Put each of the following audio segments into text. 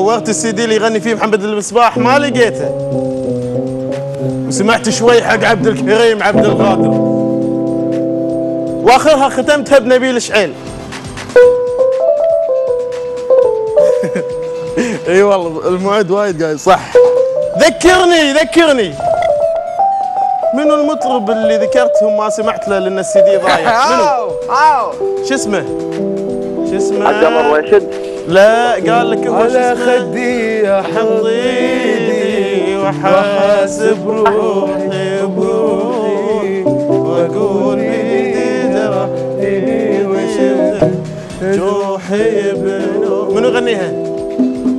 دورت السي دي اللي يغني فيه محمد المصباح ما لقيته، وسمعت شوي حق عبد الكريم عبد القادر، واخرها ختمتها بنبيل شعيل. اي والله الموعد وايد قايل صح. ذكرني منو المطرب اللي ذكرتهم ما سمعت له لان السي دي ضايع؟ منو؟ شو اسمه؟ عبد الله الراشد. لا قال لك هو شو على اسمه؟ خدي احط ايدي وحاسب روحي بروحي واقول بيدي جرحتني وشفت جروحي بنور. منو يغنيها؟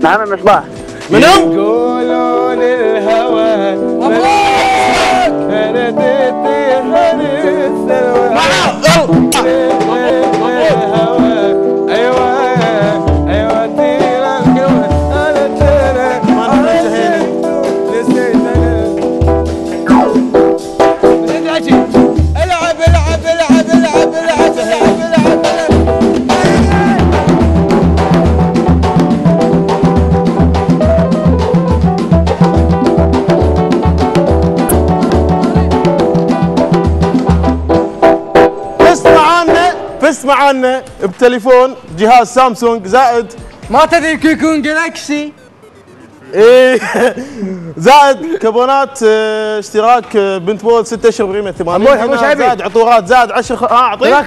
محمد المصباح. منو؟ يقولون الهوى مبروك انا ديتي هني السلوى فزت معانا بتليفون جهاز سامسونج زائد ما تدري يكون جلاكسي. ايه زائد كابونات اشتراك بنت بول 6 اشهر بقيمه 80 زائد عطورات زائد 10 اعطيك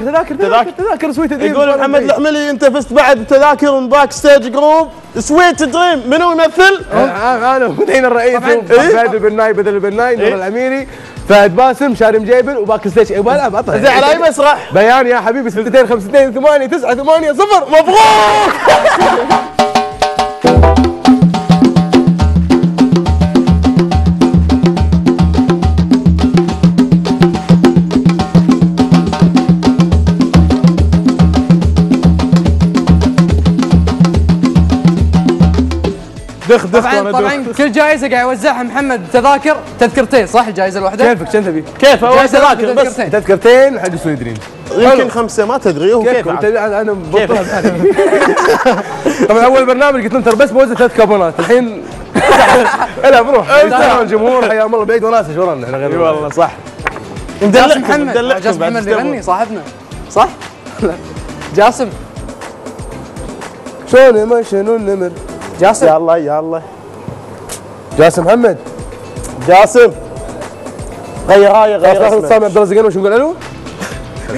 تذاكر سويت دريم. يقول محمد الحملي انت فزت بعد بتذاكر من باك ستيج جروب سويت دريم. منو يمثل؟ انا مدين الرئيس فهد البناي بدل البناي نور الاميري فهد باسم شارم جيبل وباك ستيج. يبغى العب زين على اي مسرح؟ بيان يا حبيبي 62 52 8 9 8 0. مبروك. طبعا كل جائزه قاعد يوزعها محمد تذاكر تذكرتين صح؟ الجائزه الواحده كيفك كم تبي؟ كيف اول تذاكر بس تذكرتين حق سويت دريم. يمكن 5 ما تدري هو كيف انا بطلها. طبعا اول برنامج قلت لهم ترى بس بوزع 3 كابونات الحين لا بروح الجمهور حياهم الله بعيد وناسه شو ورانا احنا غير. اي والله صح. جاسم محمد اللي يغني صاحبنا صح؟ لا جاسم شلون شنو النمر جاسم يا الله جاسم محمد جاسم غير اسمه. سامي عبد الله الزقاني وش نقول له؟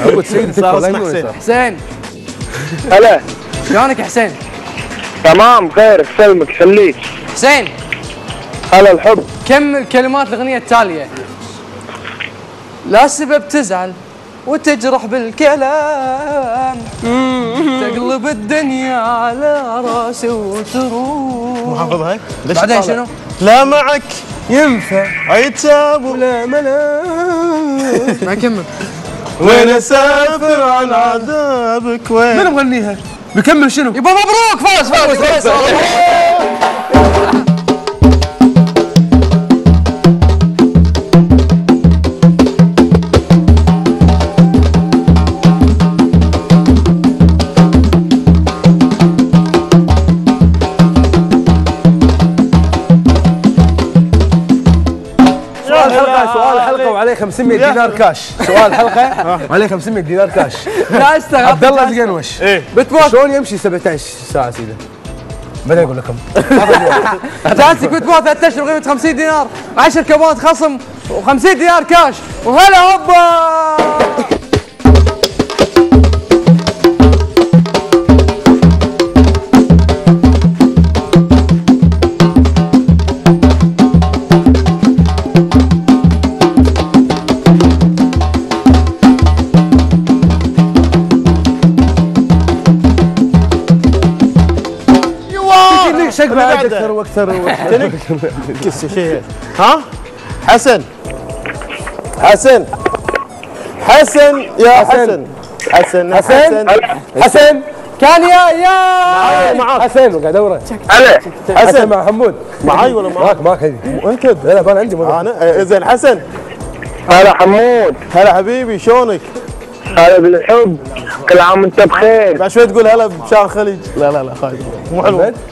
عبود سيد صار اسمه حسين. حسين هلا شلونك يا حسين؟ تمام خير يسلمك يخليك. حسين هلا الحب. كمل كلمات الاغنيه التاليه. لا سبب تزعل وتجرح بالكلام تقلب الدنيا على راسي وتروح. مو حافظها؟ بعدين شنو؟ لا معك ينفع عتاب ولا ملام. ما كمل. وين اسافر عن عذابك وين. من مغنيها؟ بكمل شنو؟ يبا مبروك فاز. سؤال الحلقة وعليه 500 دينار كاش. سؤال الحلقة وعليه 500 دينار كاش. لا استغرب. عبد الله الزقنوش بتبوت شلون يمشي 17 ساعة سيده؟ بعدين اقول لكم. جاتك بتبوت 3 اشهر قيمة 50 دينار 10 كابونات خصم و50 دينار كاش وهلا هوبا. شق بعد اكثر واكثر كس شيء. ها حسن يا حسن كان يا معاك حسن قاعد ادوره. هلا حسن مع حمود معاي ولا معاك هذي انت؟ لا انا عندي انا زين. حسن هلا حمود. هلا حبيبي شلونك؟ هلا بالحب كل عام وانت بخير. بعد شوي تقول هلا بشان خليج. لا خايف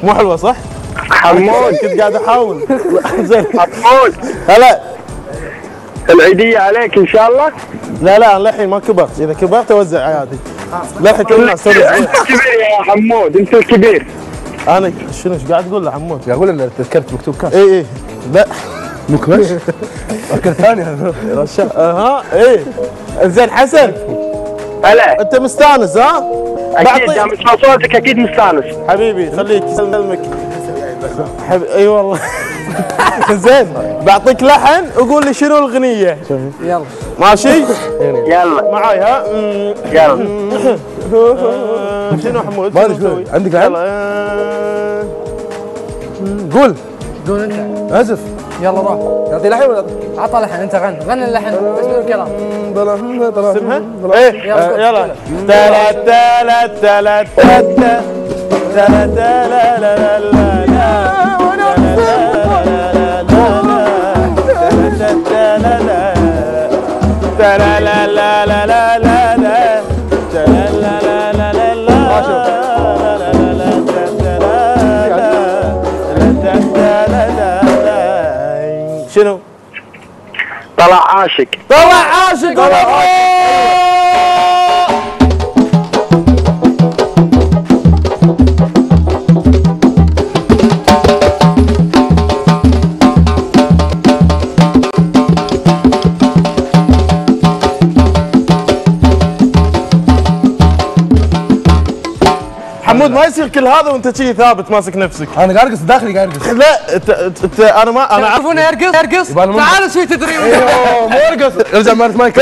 مو حلوه صح؟ حمود كنت قاعد احاول. زين حمود هلا. العيدية عليك ان شاء الله. لا للحين ما كبرت، اذا كبرت اوزع عادي. للحين كلنا صرت صغير. انت الكبير يا حمود، انت الكبير. انا شنو ايش قاعد تقول له حمود؟ قاعد اقول ان تذكرت مكتوب كاش. اي لا مو كاش. فكر ثاني. ها ايه. زين حسن هلا انت مستانس ها؟ اكيد دام اسمع صوتك اكيد مستانس. حبيبي خليك يسلمك. اي والله. زين بعطيك لحن وقول لي شنو الاغنيه. يلا ماشي؟ يلا معاي ها؟ يلا. شنو حمود؟ ما ادري شنو عندك لحن؟ قول انت. اسف. يلا روح. يعطي لحن ولا عطى لحن، انت غني اللحن بس بدون كلام. اسمها؟ ايه يلا. تلا تلا تلا تلا تلا تلا لا لا لا لا لا لا لا لا لا لا لا لا لا لا لا لا. شنو؟ طلع عاشق. طلع عاشق. حمود ما يصير كل هذا وانت شي ثابت ماسك نفسك. انا قاعد ارقص داخلي قاعد ارقص. لا انت انا ما انا تعرفونه يرقص تعالوا شوي تدريب. مو ارقص. ارجع مالت مايك.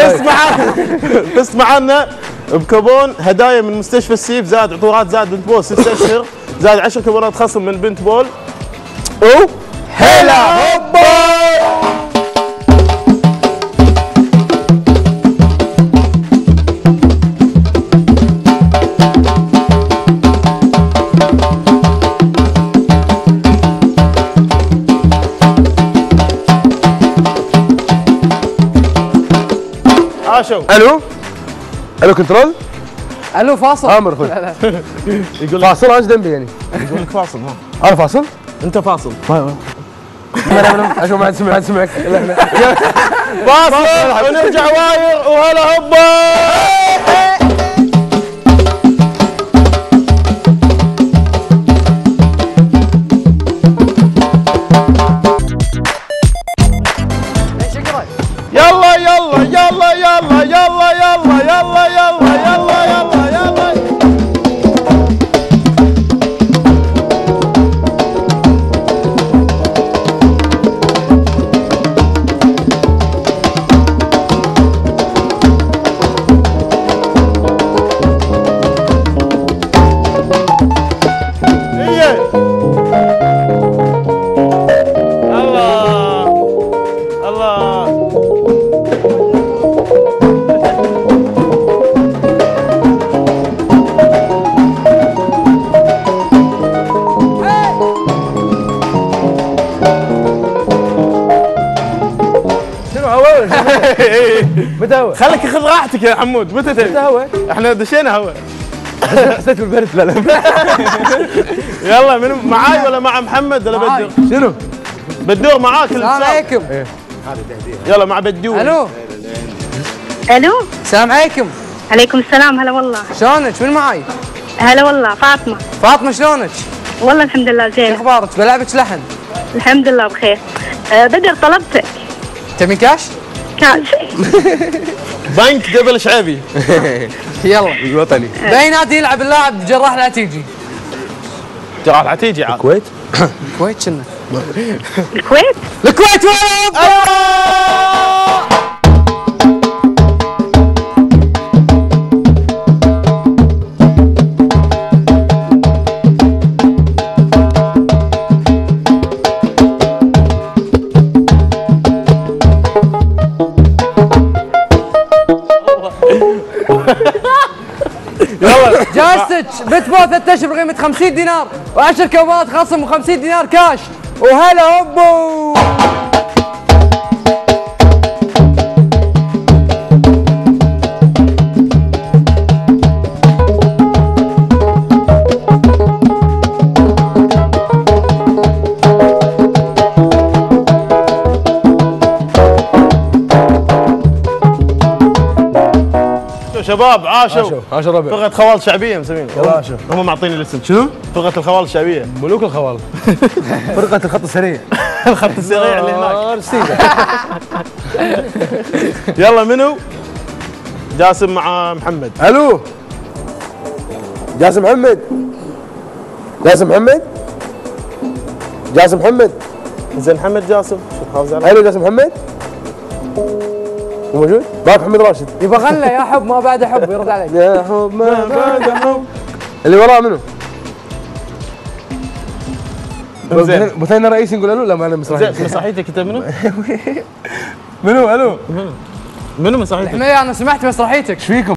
بس معنا بكوبون هدايا من مستشفى السيف، زاد عطورات، زاد بنت بول 6 اشهر، زاد 10 كوبونات خصم من بنت بول. هلا هوبا. عاشوا. الو كنترول. الو فاصل. امر اخوي. يقول فاصل ايش ذنبي يعني؟ يقول لك فاصل. ها انا فاصل؟ انت فاصل. عشان ما حد سمعك. فاصل ونرجع واير وهلا هوبا. يلا يلا يلا يلا يلا يلا يلا يلا يلا يلا يلا. متى هو؟ خليك خذ راحتك يا حمود. متى تبي؟ متى هو؟ احنا دشينا هوا. حسيت بالبرد. لا يلا من معاي ولا مع محمد ولا بدور؟ شنو؟ بدور معاك. السلام عليكم. يلا مع بدور. الو الو السلام عليكم. عليكم السلام. هلا والله. شلونك؟ من معاي؟ هلا والله فاطمة. فاطمة شلونك؟ والله الحمد لله شو زين. اخبارك؟ بلعبك لحن. الحمد لله بخير. بدر طلبتك. تبي كاش؟ كاش. بنك قبل شعبي. يلا الوطني. باي نادي يلعب اللاعب جراح العتيجي؟ جراح العتيجي عاد. الكويت. الكويت كنا. الكويت. الكويت وين؟ يلا جاستك بنت بول 3 اشهر بقيمة 50 دينار و10 كوبونات خصم و50 دينار كاش وهلا هوبو. شباب عاشوا عاشوا ربع. فرقة خوال شعبية مسمينها. عاشوا. هم معطيني الاسم. شنو؟ فرقة الخوال الشعبية. ملوك الخوال. فرقة الخط السريع. الخط السريع اللي هناك. ستيفن. يلا منو؟ جاسم مع محمد. الو جاسم محمد. جاسم محمد. جاسم محمد. زين محمد جاسم. الو جاسم محمد. هو موجود؟ معك محمد راشد. يبغى غنى يا حب ما بعد حب يرد عليك. يا حب ما بعد حب. اللي وراه منو؟ زين. بثينا رئيسي نقول الو لا ما انا مسرحي. زين مسرحيتك انت منو؟ منو الو؟ منو مسرحيتك؟ حمية انا سمعت مسرحيتك. ايش فيكم؟